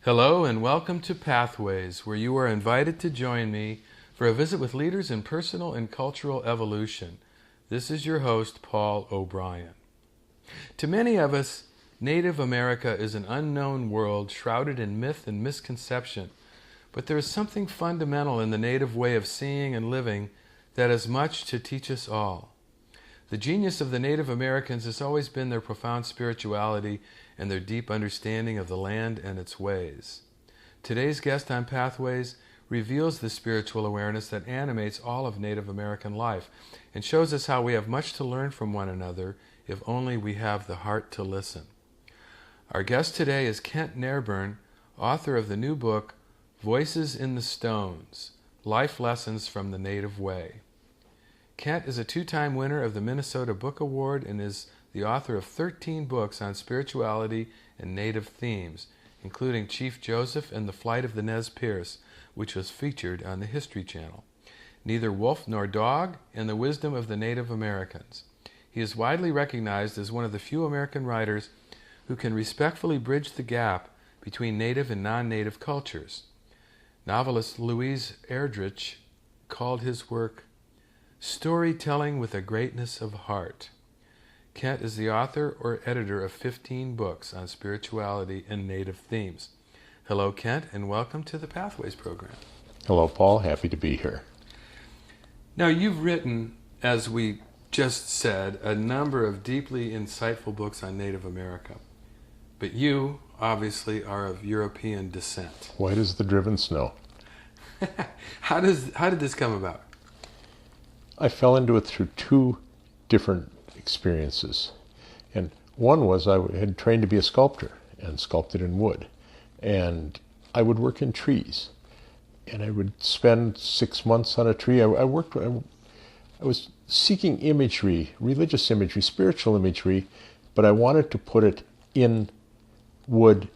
Hello and welcome to Pathways, where you are invited to join me for a visit with leaders in personal and cultural evolution. This is your host, Paul O'Brien. To many of us, Native America is an unknown world shrouded in myth and misconception, but there is something fundamental in the Native way of seeing and living that has much to teach us all. The genius of the Native Americans has always been their profound spirituality and their deep understanding of the land and its ways. Today's guest on Pathways reveals the spiritual awareness that animates all of Native American life and shows us how we have much to learn from one another if only we have the heart to listen. Our guest today is Kent Nerburn, author of the new book, Voices in the Stones, Life Lessons from the Native Way. Kent is a two-time winner of the Minnesota Book Award and is the author of 13 books on spirituality and Native themes, including Chief Joseph and the Flight of the Nez Perce, which was featured on the History Channel, Neither Wolf Nor Dog, and The Wisdom of the Native Americans. He is widely recognized as one of the few American writers who can respectfully bridge the gap between Native and non-Native cultures. Novelist Louise Erdrich called his work storytelling with a greatness of heart. Kent is the author or editor of 15 books on spirituality and Native themes. Hello, Kent, and welcome to the Pathways program. Hello, Paul. Happy to be here. Now, you've written, as we just said, a number of deeply insightful books on Native America. But you, obviously, are of European descent. White as the driven snow. How did this come about? I fell into it through two different experiences. And one was I had trained to be a sculptor and sculpted in wood. And I would work in trees. And I would spend 6 months on a tree. I was seeking imagery, religious imagery, spiritual imagery, but I wanted to put it in wood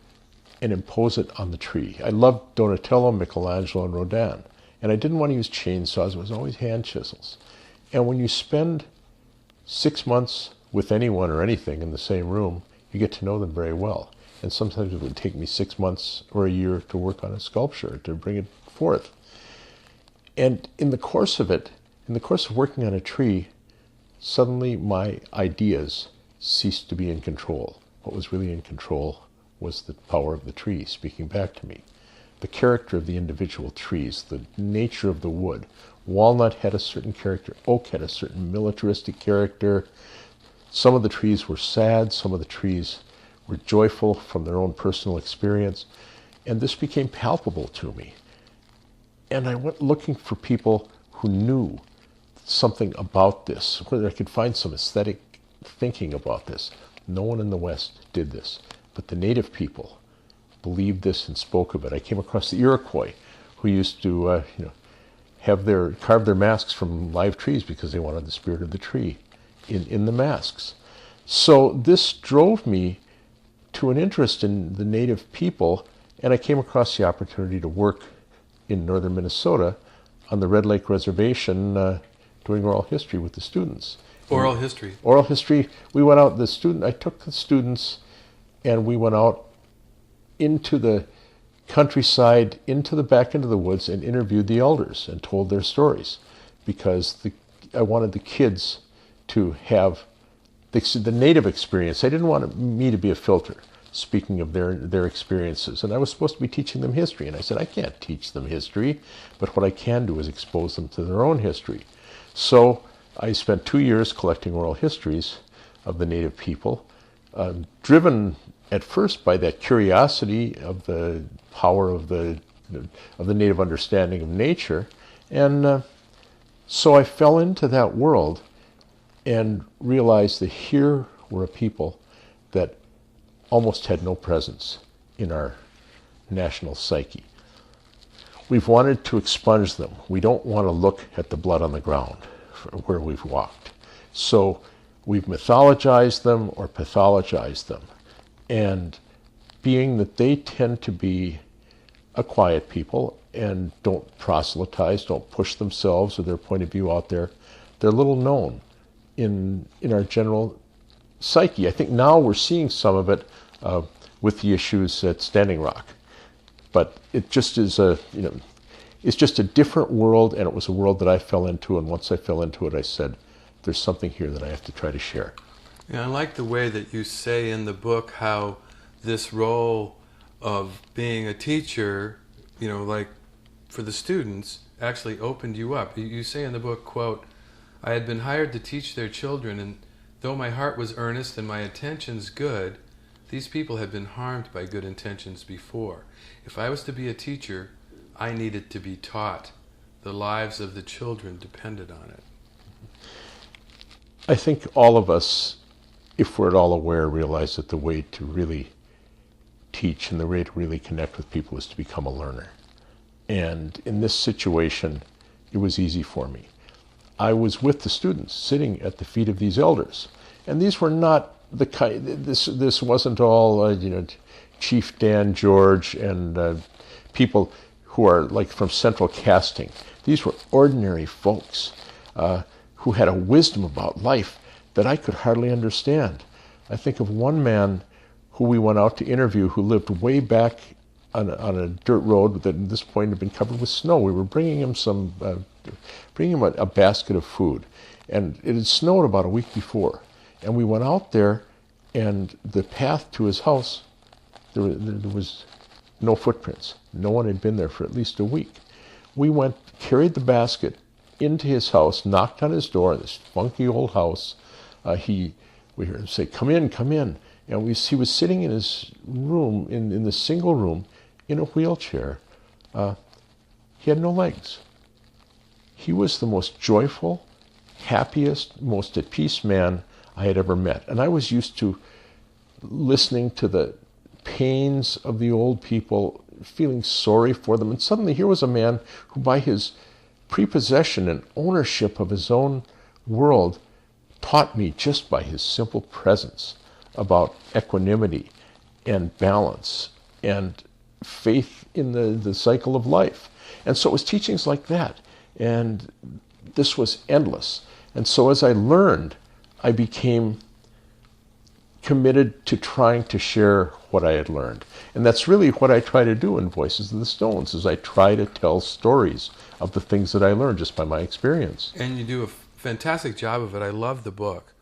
and impose it on the tree. I loved Donatello, Michelangelo, and Rodin. And I didn't want to use chainsaws. It was always hand chisels. And when you spend 6 months with anyone or anything in the same room, you get to know them very well. And sometimes it would take me 6 months or a year to work on a sculpture, to bring it forth. And in the course of working on a tree, suddenly my ideas ceased to be in control. What was really in control was the power of the tree speaking back to me. The character of the individual trees, the nature of the wood. Walnut had a certain character, oak had a certain militaristic character. Some of the trees were sad, some of the trees were joyful from their own personal experience, and this became palpable to me. And I went looking for people who knew something about this, whether I could find some aesthetic thinking about this. No one in the West did this, but the Native people believed this and spoke of it. I came across the Iroquois, who used to carve their masks from live trees because they wanted the spirit of the tree in the masks. So this drove me to an interest in the Native people, and I came across the opportunity to work in northern Minnesota on the Red Lake Reservation doing oral history with the students. Oral history. Oral history. We went out, I took the students and we went out into the countryside, back into the woods, and interviewed the elders and told their stories, because I wanted the kids to have the Native experience. I didn't want me to be a filter speaking of their experiences, and I was supposed to be teaching them history, and I said I can't teach them history, but what I can do is expose them to their own history. So I spent 2 years collecting oral histories of the Native people, driven at first by that curiosity of the power of the Native understanding of nature. And so I fell into that world and realized that here were a people that almost had no presence in our national psyche. We've wanted to expunge them. We don't want to look at the blood on the ground where we've walked. So we've mythologized them or pathologized them. And being that they tend to be a quiet people and don't proselytize, don't push themselves or their point of view out there, they're little known in our general psyche. I think now we're seeing some of it with the issues at Standing Rock. But it just is it's just a different world, and it was a world that I fell into, and once I fell into it, I said, there's something here that I have to try to share. Yeah, I like the way that you say in the book how this role of being a teacher, like for the students, actually opened you up. You say in the book, quote, "I had been hired to teach their children, and though my heart was earnest and my intentions good, these people had been harmed by good intentions before. If I was to be a teacher, I needed to be taught. The lives of the children depended on it." I think all of us, if we're at all aware, realize that the way to really teach and the way to really connect with people is to become a learner. And in this situation, it was easy for me. I was with the students, sitting at the feet of these elders, and these were not the kind. This wasn't all Chief Dan George and people who are like from central casting. These were ordinary folks who had a wisdom about life that I could hardly understand. I think of one man who we went out to interview who lived way back on a dirt road that at this point had been covered with snow. We were bringing him a basket of food, and it had snowed about a week before. And we went out there, and the path to his house, there was no footprints. No one had been there for at least a week. We went, carried the basket into his house, knocked on his door, this funky old house. We heard him say, "Come in, come in." And he was sitting in his room, in the single room, in a wheelchair. He had no legs. He was the most joyful, happiest, most at peace man I had ever met. And I was used to listening to the pains of the old people, feeling sorry for them. And suddenly here was a man who, by his prepossession and ownership of his own world, taught me just by his simple presence about equanimity and balance and faith in the cycle of life. And so it was teachings like that. And this was endless. And so as I learned, I became committed to trying to share what I had learned. And that's really what I try to do in Voices of the Stones, is I try to tell stories of the things that I learned just by my experience. And you do a fantastic job of it. I love the book.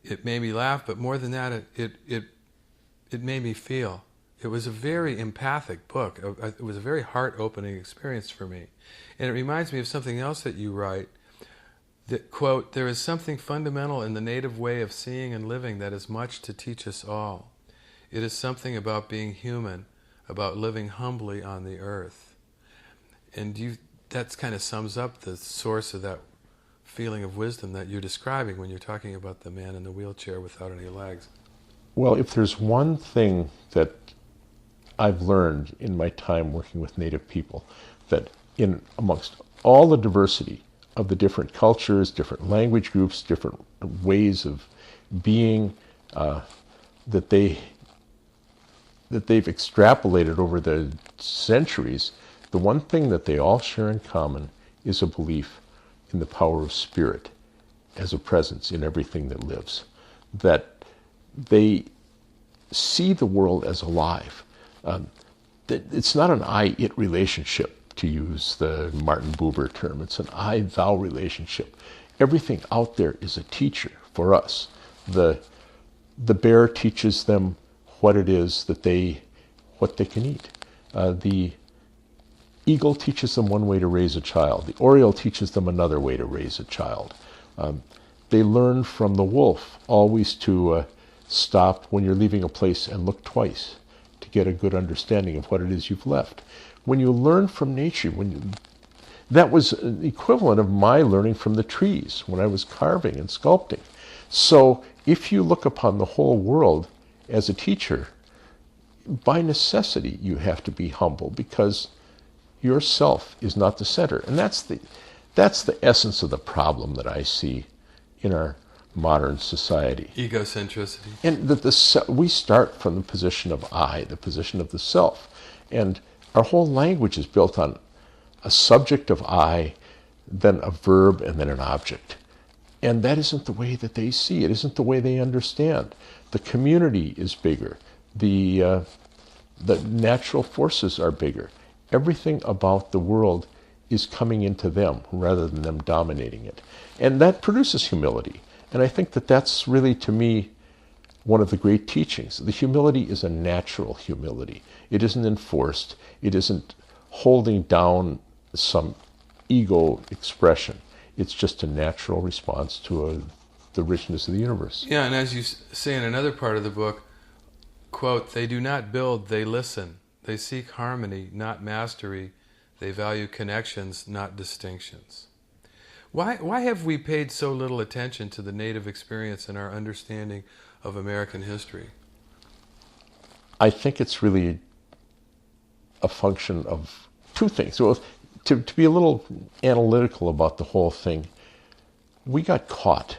It made me laugh, but more than that, it made me feel. It was a very empathic book. It was a very heart-opening experience for me. And it reminds me of something else that you write, that, quote, "There is something fundamental in the native way of seeing and living that is much to teach us all. It is something about being human, about living humbly on the earth." And that kind of sums up the source of that feeling of wisdom that you're describing when you're talking about the man in the wheelchair without any legs. Well, if there's one thing that I've learned in my time working with Native people, that in amongst all the diversity of the different cultures, different language groups, different ways of being that they've extrapolated over the centuries, the one thing that they all share in common is a belief in the power of spirit as a presence in everything that lives. That they see the world as alive. That it's not an I-it relationship, to use the Martin Buber term. It's an I-thou relationship. Everything out there is a teacher for us. The bear teaches them what it is what they can eat. The eagle teaches them one way to raise a child. The oriole teaches them another way to raise a child. They learn from the wolf always to stop when you're leaving a place and look twice to get a good understanding of what it is you've left. When you learn from nature, that was the equivalent of my learning from the trees when I was carving and sculpting. So if you look upon the whole world as a teacher, by necessity you have to be humble, because yourself is not the center. And that's the essence of the problem that I see in our modern society. Egocentricity. And that we start from the position of I, the position of the self. And our whole language is built on a subject of I, then a verb, and then an object. And that isn't the way that they see it. Isn't the way they understand. The community is bigger. The The natural forces are bigger. Everything about the world is coming into them rather than them dominating it. And that produces humility. And I think that that's really, to me, one of the great teachings. The humility is a natural humility. It isn't enforced. It isn't holding down some ego expression. It's just a natural response to the richness of the universe. Yeah, and as you say in another part of the book, quote, "They do not build, they listen. They seek harmony, not mastery. They value connections, not distinctions." Why have we paid so little attention to the Native experience in our understanding of American history? I think it's really a function of two things. Well, to be a little analytical about the whole thing, we got caught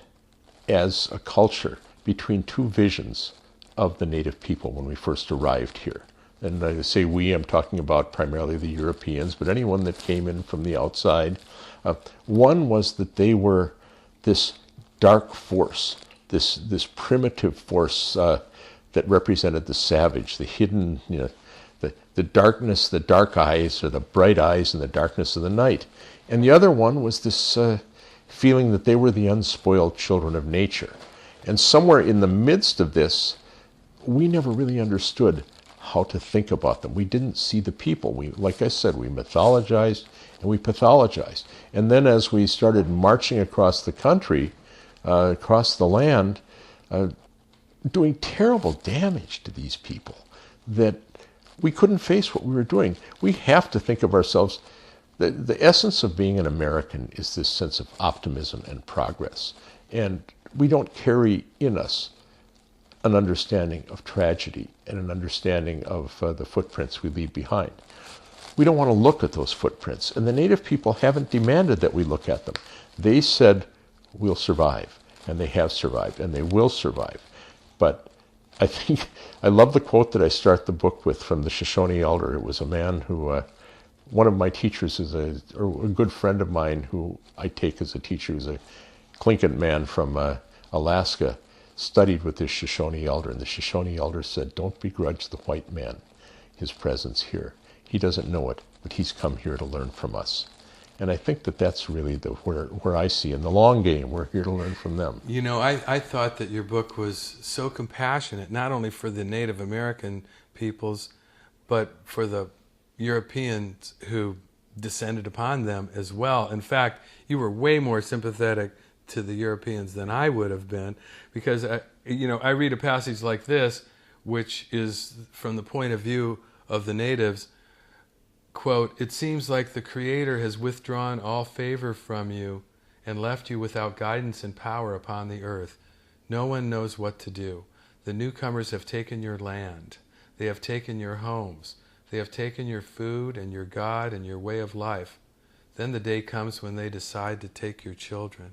as a culture between two visions of the Native people when we first arrived here. And I say we, I'm talking about primarily the Europeans, but anyone that came in from the outside. One was that they were this dark force, this primitive force that represented the savage, the hidden, the darkness, the dark eyes, or the bright eyes in the darkness of the night. And the other one was this feeling that they were the unspoiled children of nature. And somewhere in the midst of this, we never really understood how to think about them. We didn't see the people. Like I said, we mythologized and we pathologized. And then as we started marching across the country, across the land, doing terrible damage to these people, that we couldn't face what we were doing. We have to think of ourselves. The essence of being an American is this sense of optimism and progress. And we don't carry in us an understanding of tragedy and an understanding of the footprints we leave behind. We don't want to look at those footprints. And the Native people haven't demanded that we look at them. They said, we'll survive. And they have survived. And they will survive. But I think, I love the quote that I start the book with from the Shoshone elder. It was a man who, one of my teachers is a good friend of mine who I take as a teacher, who's a Tlingit man from Alaska, studied with this Shoshone elder. And the Shoshone elder said, don't begrudge the white man his presence here. He doesn't know it, but he's come here to learn from us. And I think that that's really where I see in the long game, we're here to learn from them. You know, I thought that your book was so compassionate, not only for the Native American peoples, but for the Europeans who descended upon them as well. In fact, you were way more sympathetic to the Europeans than I would have been, because I read a passage like this, which is from the point of view of the natives. Quote, "It seems like the Creator has withdrawn all favor from you and left you without guidance and power upon the earth. No one knows what to do. The newcomers have taken your land. They have taken your homes. They have taken your food and your God and your way of life. Then the day comes when they decide to take your children."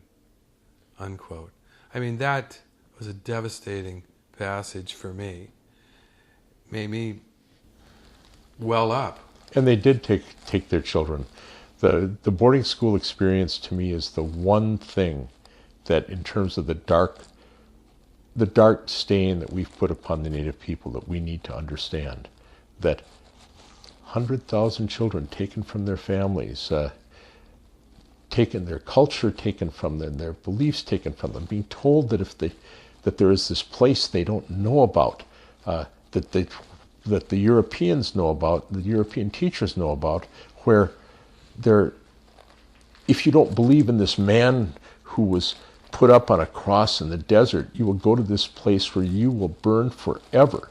Unquote. I mean, that was a devastating passage for me. Made me well up. And they did take their children. The boarding school experience to me is the one thing that, in terms of the dark stain that we've put upon the Native people, that we need to understand. That 100,000 children taken from their families, taken their culture, taken from them, their beliefs taken from them, being told that there is this place they don't know about, that the Europeans know about, the European teachers know about, where if you don't believe in this man who was put up on a cross in the desert, you will go to this place where you will burn forever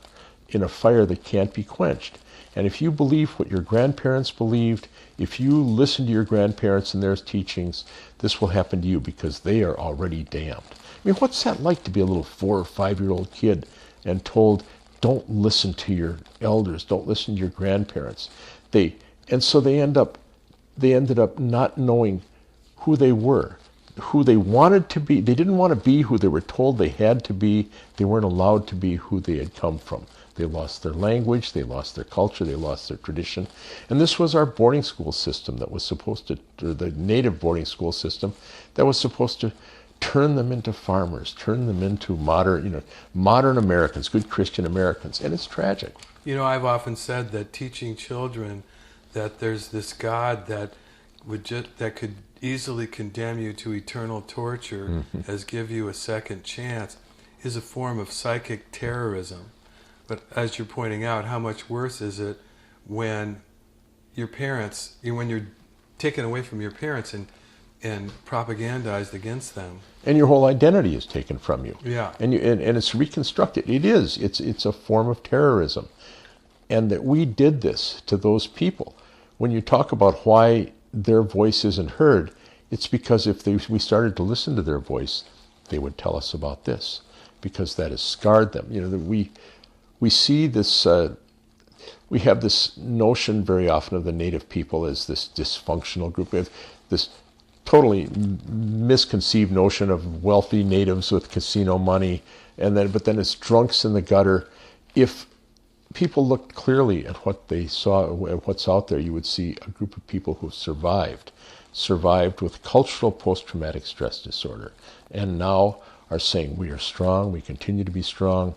in a fire that can't be quenched. And if you believe what your grandparents believed, if you listen to your grandparents and their teachings, this will happen to you because they are already damned. I mean, what's that like to be a little 4 or 5-year-old kid and told, don't listen to your elders, don't listen to your grandparents. And so they ended up not knowing who they were, who they wanted to be. They didn't want to be who they were told they had to be. They weren't allowed to be who they had come from. They lost their language, they lost their culture, they lost their tradition. And this was our boarding school system that was supposed to, or the Native boarding school system, that was supposed to turn them into farmers, turn them into modern Americans, good Christian Americans. And it's tragic. I've often said that teaching children that there's this God that that could easily condemn you to eternal torture as give you a second chance is a form of psychic terrorism. But as you're pointing out, how much worse is it when when you're taken away from your parents and propagandized against them, and your whole identity is taken from you. Yeah, and it's reconstructed. It's a form of terrorism, and that we did this to those people. When you talk about why their voice isn't heard, it's because if we started to listen to their voice, they would tell us about this, because that has scarred them. We see this. We have this notion very often of the native people as this dysfunctional group. We have this totally misconceived notion of wealthy natives with casino money, but then it's drunks in the gutter. If people looked clearly at what they saw, at what's out there, you would see a group of people who survived with cultural post-traumatic stress disorder, and now are saying, we are strong, we continue to be strong,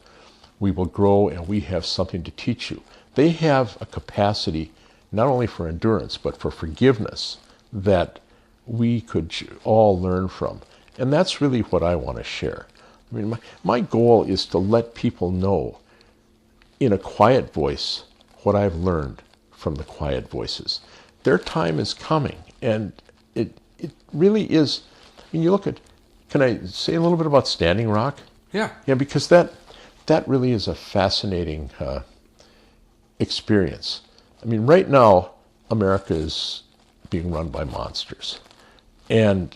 we will grow, and we have something to teach you. They have a capacity not only for endurance, but for forgiveness that we could all learn from. And that's really what I want to share. I mean, my goal is to let people know in a quiet voice what I've learned from the quiet voices. Their time is coming, and it really is. I mean, you look at, can I say a little bit about Standing Rock? Yeah. Yeah, because that really is a fascinating experience. I mean, right now, America is being run by monsters. And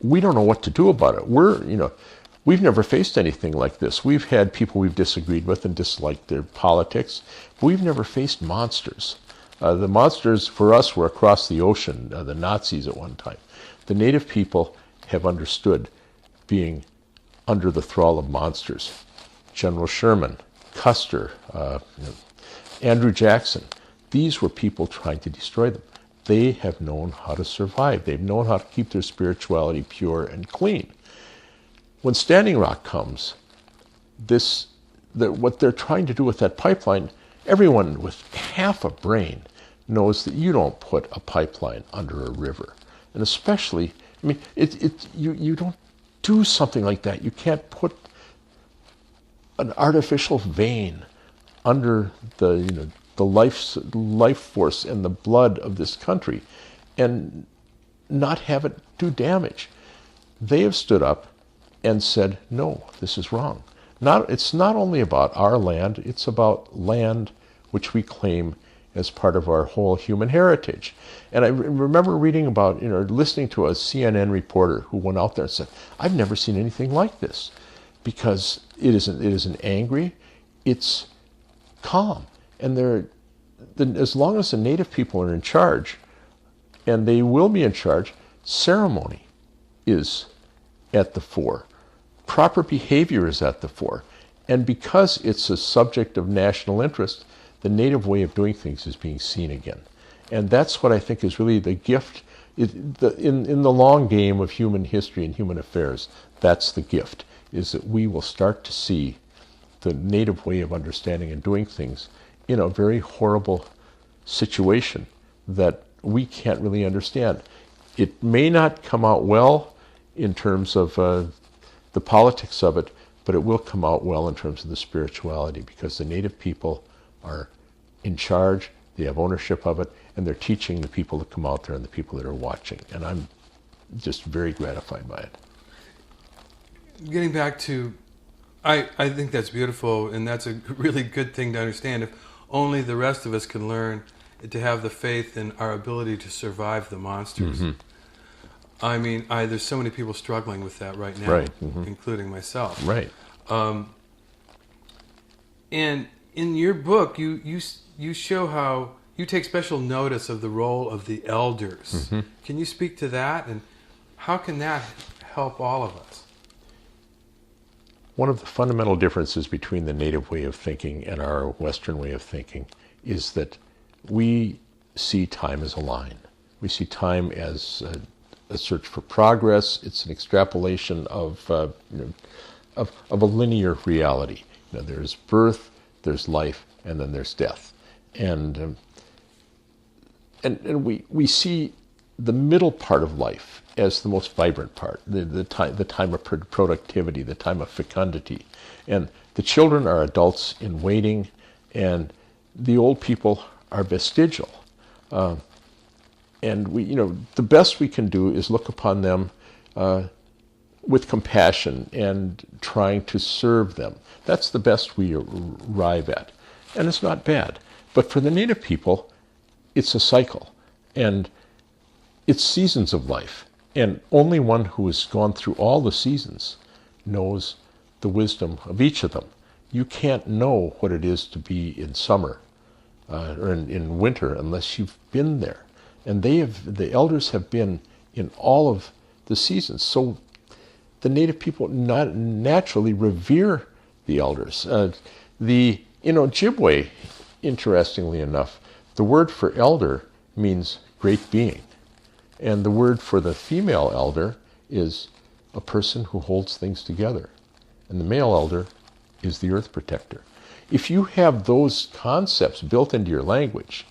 we don't know what to do about it. We've never faced anything like this. We've had people we've disagreed with and disliked their politics, but we've never faced monsters. The monsters for us were across the ocean, the Nazis at one time. The native people have understood being under the thrall of monsters. General Sherman, Custer, Andrew Jackson, these were people trying to destroy them. They have known how to survive. They've known how to keep their spirituality pure and clean. When Standing Rock comes, what they're trying to do with that pipeline, everyone with half a brain knows that you don't put a pipeline under a river. And especially, I mean, you don't do something like that. You can't put an artificial vein under the life force and the blood of this country and not have it do damage. They have stood up and said, no, this is wrong. It's not only about our land, it's about land which we claim as part of our whole human heritage. And I remember reading about, listening to a CNN reporter who went out there and said, I've never seen anything like this, because it isn't angry, it's calm. And as long as the native people are in charge, and they will be in charge, ceremony is at the fore. Proper behavior is at the fore. And because it's a subject of national interest, the native way of doing things is being seen again. And that's what I think is really the gift. In the long game of human history and human affairs, that's the gift, is that we will start to see the native way of understanding and doing things in a very horrible situation that we can't really understand. It may not come out well in terms of the politics of it, but it will come out well in terms of the spirituality, because the native people are in charge, they have ownership of it, and they're teaching the people that come out there and the people that are watching. And I'm just very gratified by it. Getting back to, I think that's beautiful, and that's a really good thing to understand. If only the rest of us can learn to have the faith in our ability to survive the monsters. Mm-hmm. I mean, there's so many people struggling with that right now, right. Mm-hmm. including myself. Right. And in your book, you show how you take special notice of the role of the elders. Mm-hmm. Can you speak to that, and how can that help all of us? One of the fundamental differences between the native way of thinking and our Western way of thinking is that we see time as a line. We see time as a search for progress. It's an extrapolation of a linear reality. There's birth, there's life, and then there's death. And we see the middle part of life as the most vibrant part, the time of productivity, the time of fecundity. And the children are adults in waiting, and the old people are vestigial. And the best we can do is look upon them with compassion and trying to serve them. That's the best we arrive at. And it's not bad. But for the native people, it's a cycle. And it's seasons of life. And only one who has gone through all the seasons knows the wisdom of each of them. You can't know what it is to be in summer or in winter unless you've been there. And the elders have been in all of the seasons. So the native people naturally revere the elders. Ojibwe, interestingly enough, the word for elder means great being. And the word for the female elder is a person who holds things together. And the male elder is the earth protector. If you have those concepts built into your language,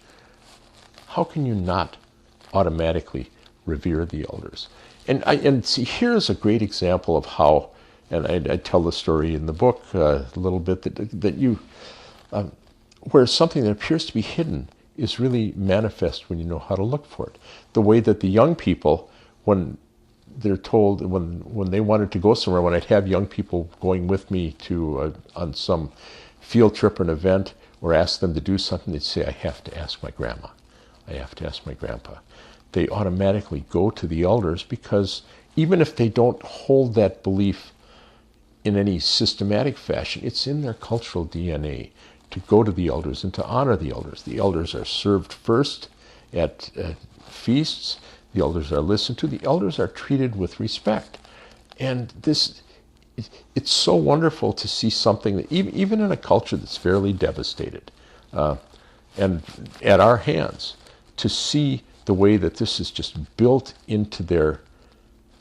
how can you not automatically revere the elders? And see, here's a great example of how, and I tell the story in the book a little bit, where something that appears to be hidden is really manifest when you know how to look for it. The way that the young people, when they're told, when they wanted to go somewhere, when I'd have young people going with me to on some field trip or an event, or ask them to do something, they'd say, I have to ask my grandma. I have to ask my grandpa. They automatically go to the elders because even if they don't hold that belief in any systematic fashion, it's in their cultural DNA to go to the elders and to honor the elders. The elders are served first at feasts. The elders are listened to. The elders are treated with respect. And it's so wonderful to see something that even in a culture that's fairly devastated, and at our hands, to see the way that this is just built into their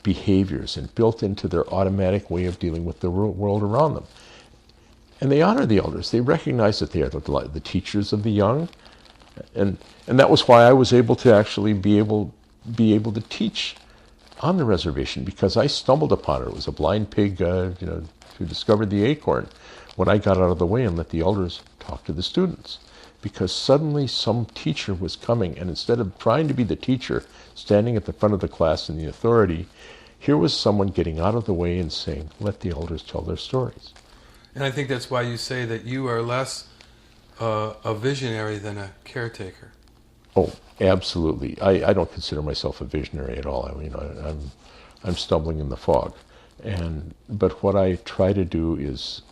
behaviors and built into their automatic way of dealing with the world around them. And they honor the elders. They recognize that they are the teachers of the young. And that was why I was able to actually be able to teach on the reservation, because I stumbled upon it. It was a blind pig who discovered the acorn when I got out of the way and let the elders talk to the students. Because suddenly some teacher was coming, and instead of trying to be the teacher, standing at the front of the class in the authority, here was someone getting out of the way and saying, let the elders tell their stories. And I think that's why you say that you are less a visionary than a caretaker. Oh, absolutely. I don't consider myself a visionary at all. I'm stumbling in the fog. But what I try to do is,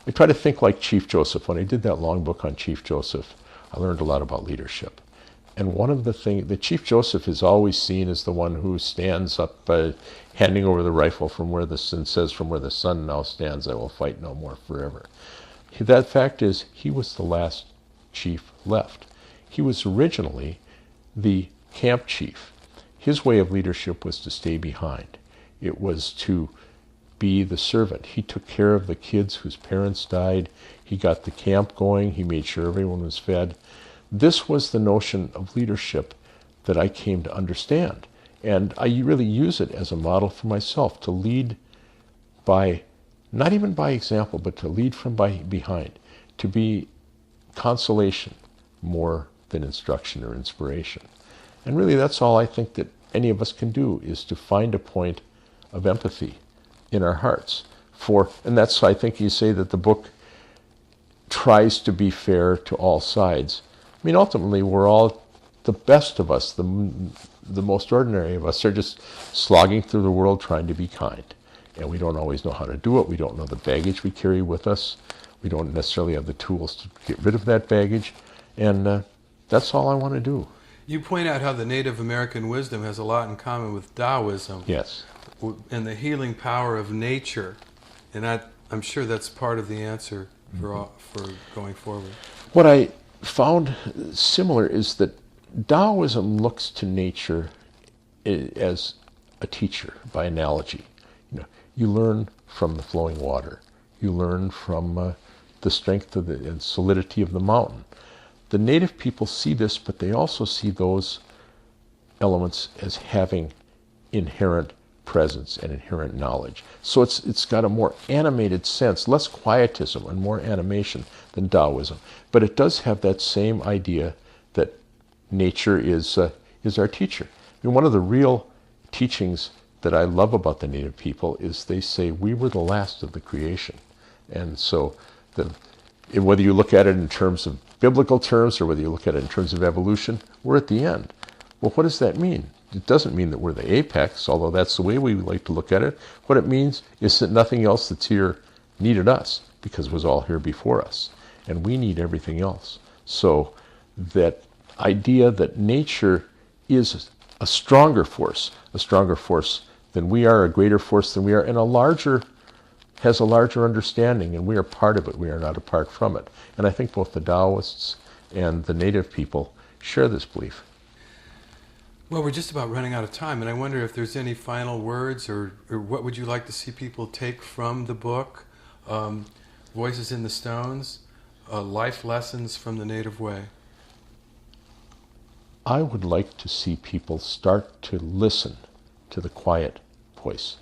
I try to think like Chief Joseph. When I did that long book on Chief Joseph, I learned a lot about leadership. And one of the things, the Chief Joseph is always seen as the one who stands up, handing over the rifle from where the sun now stands, I will fight no more forever. That fact is, he was the last chief left. He was originally the camp chief. His way of leadership was to stay behind. It was to be the servant. He took care of the kids whose parents died. He got the camp going. He made sure everyone was fed. This was the notion of leadership that I came to understand. And I really use it as a model for myself, to lead by, not even by example, but to lead from behind, to be consolation more than instruction or inspiration. And really that's all I think that any of us can do, is to find a point of empathy in our hearts. And that's, I think you say that the book tries to be fair to all sides. I mean, ultimately, we're all, the best of us, the most ordinary of us, are just slogging through the world trying to be kind. And we don't always know how to do it. We don't know the baggage we carry with us. We don't necessarily have the tools to get rid of that baggage. And that's all I want to do. You point out how the Native American wisdom has a lot in common with Taoism. Yes. And the healing power of nature. And I'm sure that's part of the answer for going forward. What I found similar is that Taoism looks to nature as a teacher, by analogy. You learn from the flowing water. You learn from the strength of and solidity of the mountain. The native people see this, but they also see those elements as having inherent presence and inherent knowledge. So it's got a more animated sense, less quietism and more animation than Taoism. But it does have that same idea that nature is our teacher. I mean, one of the real teachings that I love about the native people is they say we were the last of the creation. And so whether you look at it in terms of biblical terms or whether you look at it in terms of evolution, we're at the end. Well, what does that mean? It doesn't mean that we're the apex, although that's the way we like to look at it. What it means is that nothing else that's here needed us, because it was all here before us. And we need everything else. So that idea that nature is a stronger force than we are, a greater force than we are, and has a larger understanding, and we are part of it. We are not apart from it. And I think both the Taoists and the native people share this belief. Well, we're just about running out of time, and I wonder if there's any final words or what would you like to see people take from the book, Voices in the Stones, Life Lessons from the Native Way? I would like to see people start to listen to the quiet voice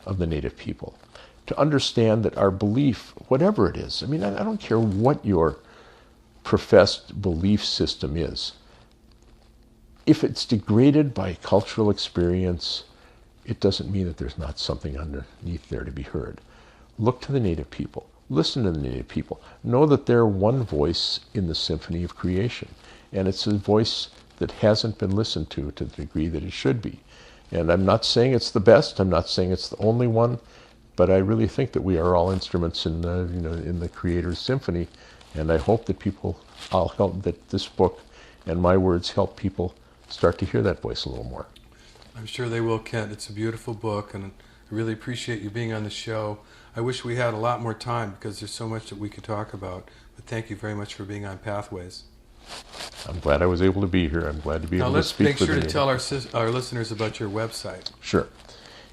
of the native people, to understand that our belief, whatever it is, I mean, I don't care what your professed belief system is, if it's degraded by cultural experience, it doesn't mean that there's not something underneath there to be heard. Look to the native people. Listen to the native people. Know that they're one voice in the symphony of creation. And it's a voice that hasn't been listened to the degree that it should be. And I'm not saying it's the best. I'm not saying it's the only one. But I really think that we are all instruments in the Creator's symphony. And I hope that I'll help, that this book and my words help people start to hear that voice a little more. I'm sure they will, Kent. It's a beautiful book, and I really appreciate you being on the show. I wish we had a lot more time because there's so much that we could talk about. But thank you very much for being on Pathways. I'm glad I was able to be here. I'm glad to be able to speak with you. Now let's make sure to tell our listeners about your website. Sure.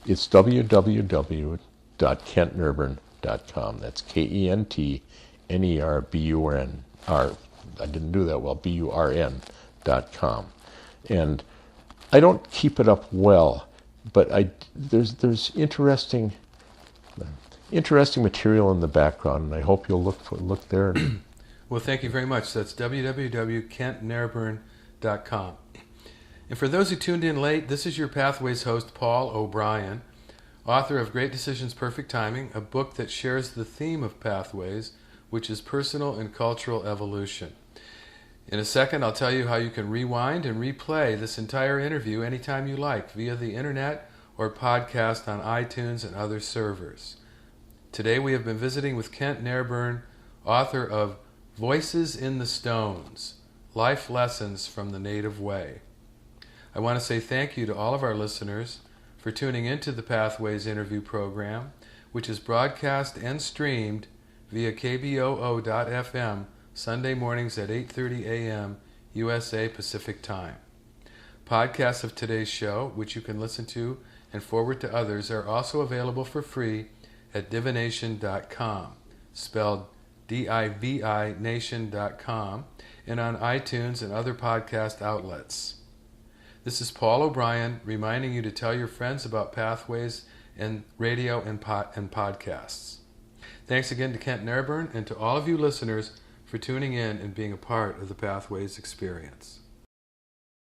It's www.kentnerburn.com. That's KENTNERBURN. I didn't do that well. BURN.com. And I don't keep it up well, but there's interesting material in the background, and I hope you'll look there. Well, thank you very much. That's www.kentnerburn.com. And for those who tuned in late, this is your Pathways host, Paul O'Brien, author of Great Decisions, Perfect Timing, a book that shares the theme of Pathways, which is personal and cultural evolution. In a second, I'll tell you how you can rewind and replay this entire interview anytime you like via the internet or podcast on iTunes and other servers. Today we have been visiting with Kent Nerburn, author of Voices in the Stones, Life Lessons from the Native Way. I want to say thank you to all of our listeners for tuning into the Pathways interview program, which is broadcast and streamed via KBOO.FM Sunday mornings at 8:30 a.m. USA Pacific Time. Podcasts of today's show, which you can listen to and forward to others, are also available for free at divination.com, spelled D-I-V-I nation.com, and on iTunes and other podcast outlets. This is Paul O'Brien reminding you to tell your friends about Pathways and radio and podcasts. Thanks again to Kent Nerburn and to all of you listeners for tuning in and being a part of the Pathways experience.